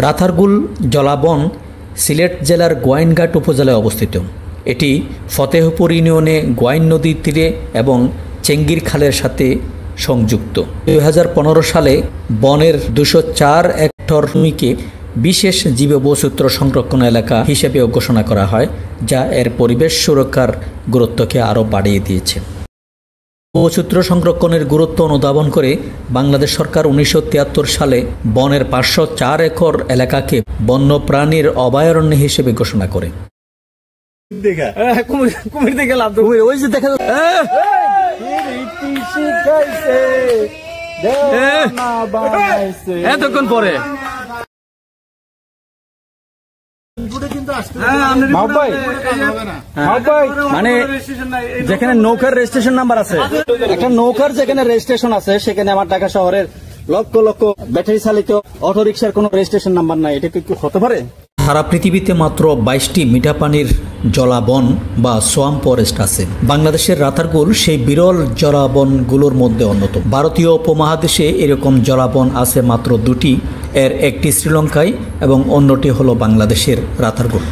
রাতারগুল জলাবন সিলেট জেলার গোয়াইনঘাট উপজেলায় অবস্থিত। এটি ফতেহপুর ইউনিয়নে গোয়াইন নদীর তীরে এবং চেঙ্গির খালের সাথে সংযুক্ত। 2015 সালে বনের 204 হেক্টর ভূমিকে বিশেষ জীববৈচিত্র্য সংরক্ষণ এলাকা হিসেবেও ঘোষণা করা হয়, যা এর পরিবেশ সুরক্ষার গুরুত্বকে আরও বাড়িয়ে দিয়েছে। বৈচিত্র্য সংরক্ষণের গুরুত্ব অনুধাবন করে বাংলাদেশ সরকার 1973 সালে বনের 504 একর এলাকাকে বন্যপ্রাণীর অভয়ারণ্য হিসেবে ঘোষণা করে। এতক্ষণ পরে মানে যেখানে নৌকার রেজিস্ট্রেশন নাম্বার আছে, একটা নৌকার যেখানে রেজিস্ট্রেশন আছে সেখানে আমার ঢাকা শহরের লক্ষ লক্ষ ব্যাটারি চালিত অটোরিকশার কোন রেজিস্ট্রেশন নাম্বার নাই, এটা কি হতে পারে? সারা পৃথিবীতে মাত্র 22টি মিঠা পানির জলাবন বা সোয়াম্প ফরেস্ট আছে। বাংলাদেশের রাতারগুল সেই বিরল জলাবনগুলোর মধ্যে অন্যতম। ভারতীয় উপমহাদেশে এরকম জলাবন আছে মাত্র 2টি, এর একটি শ্রীলঙ্কায় এবং অন্যটি হলো বাংলাদেশের রাতারগুল।